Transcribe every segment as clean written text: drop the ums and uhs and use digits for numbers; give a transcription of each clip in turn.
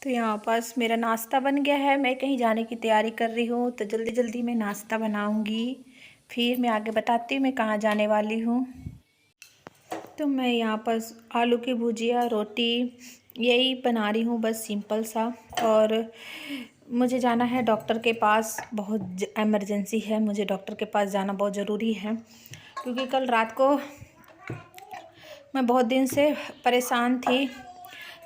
तो यहाँ पास मेरा नाश्ता बन गया है। मैं कहीं जाने की तैयारी कर रही हूँ, तो जल्दी जल्दी मैं नाश्ता बनाऊँगी, फिर मैं आगे बताती हूँ मैं कहाँ जाने वाली हूँ। तो मैं यहाँ पास आलू की भुजिया, रोटी यही बना रही हूँ, बस सिंपल सा। और मुझे जाना है डॉक्टर के पास, बहुत इमरजेंसी है, मुझे डॉक्टर के पास जाना बहुत ज़रूरी है। क्योंकि कल रात को मैं बहुत दिन से परेशान थी,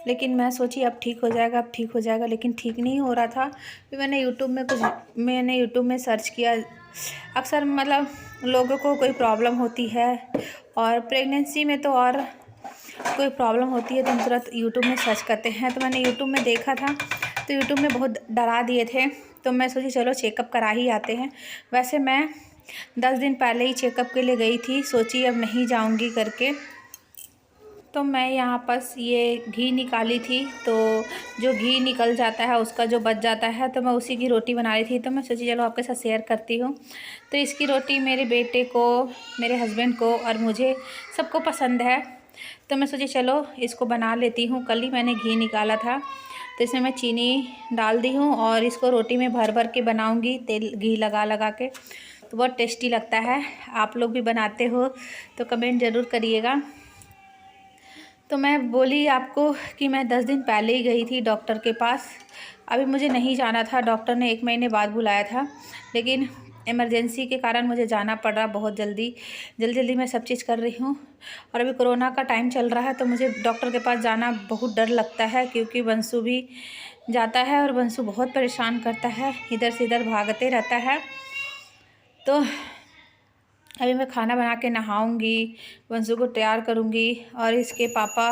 लेकिन मैं सोची अब ठीक हो जाएगा, अब ठीक हो जाएगा, लेकिन ठीक नहीं हो रहा था। फिर मैंने यूट्यूब में सर्च किया। अक्सर मतलब लोगों को कोई प्रॉब्लम होती है, और प्रेगनेंसी में तो और कोई प्रॉब्लम होती है तो हम तुरंत यूट्यूब में सर्च करते हैं। तो मैंने यूट्यूब में देखा था, तो यूट्यूब में बहुत डरा दिए थे। तो मैं सोची चलो चेकअप करा ही आते हैं। वैसे मैं 10 दिन पहले ही चेकअप के लिए गई थी, सोची अब नहीं जाऊंगी करके। तो मैं यहाँ पास ये घी निकाली थी, तो जो घी निकल जाता है उसका जो बच जाता है, तो मैं उसी की रोटी बना रही थी। तो मैं सोची चलो आपके साथ शेयर करती हूँ। तो इसकी रोटी मेरे बेटे को, मेरे हस्बैंड को और मुझे सबको पसंद है। तो मैं सोची चलो इसको बना लेती हूँ। कल ही मैंने घी निकाला था, तो इसमें मैं चीनी डाल दी हूँ और इसको रोटी में भर भर के बनाऊँगी, तेल घी लगा लगा के। तो बहुत टेस्टी लगता है। आप लोग भी बनाते हो तो कमेंट ज़रूर करिएगा। तो मैं बोली आपको कि मैं 10 दिन पहले ही गई थी डॉक्टर के पास। अभी मुझे नहीं जाना था, डॉक्टर ने 1 महीने बाद बुलाया था, लेकिन इमरजेंसी के कारण मुझे जाना पड़ रहा। बहुत जल्दी जल्दी मैं सब चीज़ कर रही हूँ। और अभी कोरोना का टाइम चल रहा है, तो मुझे डॉक्टर के पास जाना बहुत डर लगता है, क्योंकि बंसु भी जाता है और बंसु बहुत परेशान करता है, इधर से इधर भागते रहता है। तो अभी मैं खाना बना के नहाऊंगी, बंसु को तैयार करूंगी, और इसके पापा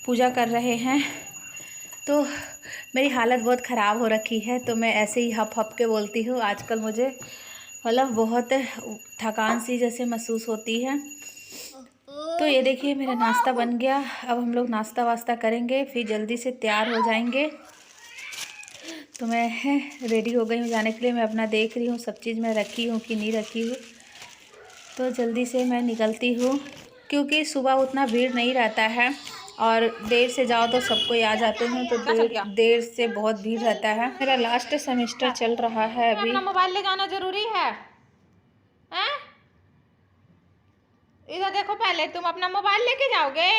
पूजा कर रहे हैं। तो मेरी हालत बहुत ख़राब हो रखी है, तो मैं ऐसे ही हप हप के बोलती हूँ। आजकल मुझे मतलब बहुत थकान सी जैसे महसूस होती है। तो ये देखिए मेरा नाश्ता बन गया। अब हम लोग नाश्ता वास्ता करेंगे, फिर जल्दी से तैयार हो जाएंगे। तो मैं रेडी हो गई हूँ जाने के लिए। मैं अपना देख रही हूँ सब चीज़ मैं रखी हूँ कि नहीं रखी हूँ। तो जल्दी से मैं निकलती हूँ, क्योंकि सुबह उतना भीड़ नहीं रहता है, और देर से जाओ तो सबको आ जाते हैं, तो देर से बहुत भीड़ रहता है। मेरा लास्ट सेमेस्टर चल रहा है अभी। अपना मोबाइल ले जाना जरूरी है? हैं? इधर देखो, पहले तुम अपना मोबाइल लेके जाओगे?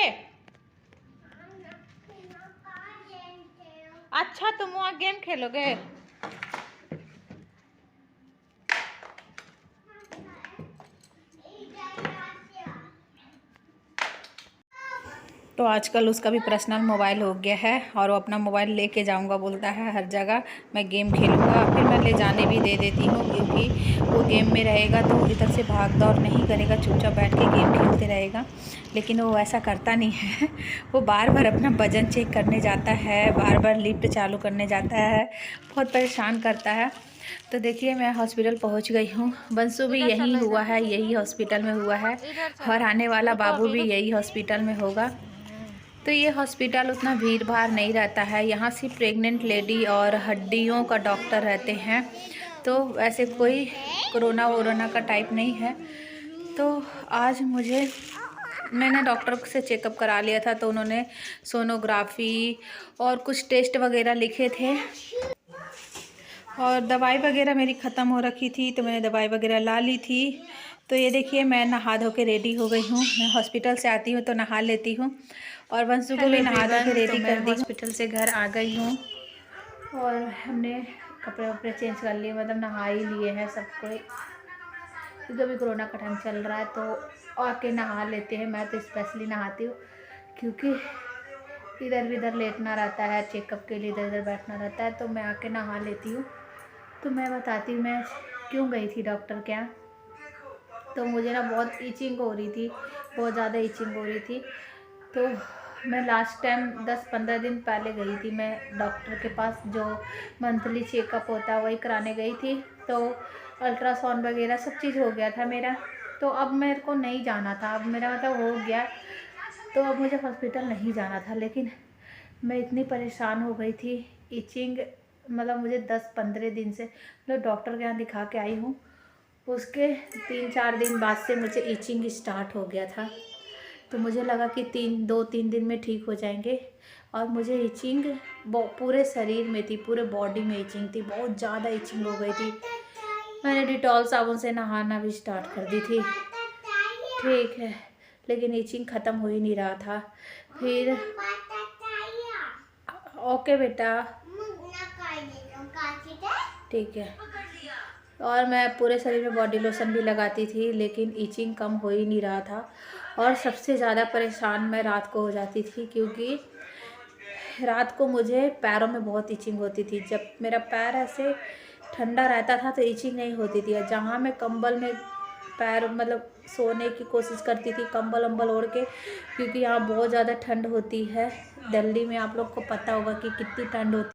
अच्छा, तुम वहाँ गेम खेलोगे? तो आजकल उसका भी पर्सनल मोबाइल हो गया है, और वो अपना मोबाइल लेके जाऊंगा बोलता है हर जगह। मैं गेम खेलूँगा, फिर मैं ले जाने भी दे देती हूँ, क्योंकि वो गेम में रहेगा तो इधर से भाग दौड़ नहीं करेगा, चुपचाप बैठ के गेम खेलते रहेगा। लेकिन वो ऐसा करता नहीं है। वो बार बार अपना वजन चेक करने जाता है, बार बार लिफ्ट चालू करने जाता है, बहुत परेशान करता है। तो देखिए मैं हॉस्पिटल पहुंच गई हूँ। बंसु भी इधर यहीं चलो, हुआ इधर है, यही हॉस्पिटल में हुआ है, इधर और चलो। आने वाला रुको बाबू अभी। भी यही हॉस्पिटल में होगा। तो ये हॉस्पिटल उतना भीड़ भाड़ नहीं रहता है, यहाँ सिर्फ प्रेग्नेंट लेडी और हड्डियों का डॉक्टर रहते हैं। तो ऐसे कोई कोरोना वोरोना का टाइप नहीं है। तो आज मैंने डॉक्टर से चेकअप करा लिया था, तो उन्होंने सोनोग्राफी और कुछ टेस्ट वगैरह लिखे थे, और दवाई वगैरह मेरी ख़त्म हो रखी थी, तो मैंने दवाई वगैरह ला ली थी। तो ये देखिए मैं नहा धो के रेडी हो गई हूँ। मैं हॉस्पिटल से आती हूँ तो नहा लेती हूँ, और बंसु को भी नहा धो के रेडी कर दी। हॉस्पिटल से घर आ गई हूँ, और हमने कपड़े वपड़े चेंज कर लिए, मतलब नहा ही लिए हैं सब कोई, क्योंकि अभी कोरोना का टाइम चल रहा है, तो आके नहा लेते हैं। मैं तो स्पेशली नहाती हूँ, क्योंकि इधर भी इधर लेटना रहता है, चेकअप के लिए इधर इधर बैठना रहता है, तो मैं आके नहा लेती हूँ। तो मैं बताती हूँ मैं क्यों गई थी डॉक्टर के यहाँ। तो मुझे ना बहुत ईचिंग हो रही थी, बहुत ज़्यादा ईचिंग हो रही थी। तो मैं लास्ट टाइम 10-15 दिन पहले गई थी मैं डॉक्टर के पास, जो मंथली चेकअप होता है वही कराने गई थी। तो अल्ट्रासाउंड वगैरह सब चीज़ हो गया था मेरा। तो अब मेरे को नहीं जाना था, अब मेरा मतलब हो गया, तो अब मुझे हॉस्पिटल नहीं जाना था। लेकिन मैं इतनी परेशान हो गई थी, ईचिंग मतलब मुझे 10-15 दिन से, मतलब डॉक्टर के यहाँ दिखा के आई हूँ, उसके 3-4 दिन बाद से मुझे ईचिंग स्टार्ट हो गया था। तो मुझे लगा कि 2-3 दिन में ठीक हो जाएंगे। और मुझे इचिंग पूरे शरीर में थी, पूरे बॉडी में इचिंग थी, बहुत ज़्यादा इचिंग हो गई थी। मैंने डिटॉल साबुन से नहाना भी स्टार्ट कर दी थी, ठीक है, लेकिन इचिंग ख़त्म हो ही नहीं रहा था। फिर ओके बेटा, ठीक है। और मैं पूरे शरीर में बॉडी लोशन भी लगाती थी, लेकिन इचिंग कम हो ही नहीं रहा था। और सबसे ज़्यादा परेशान मैं रात को हो जाती थी, क्योंकि रात को मुझे पैरों में बहुत इचिंग होती थी। जब मेरा पैर ऐसे ठंडा रहता था तो इचिंग नहीं होती थी, और जहाँ मैं कंबल में पैर मतलब सोने की कोशिश करती थी कंबल वम्बल ओढ़ के, क्योंकि यहाँ बहुत ज़्यादा ठंड होती है दिल्ली में। आप लोग को पता होगा कि कितनी ठंड होती है।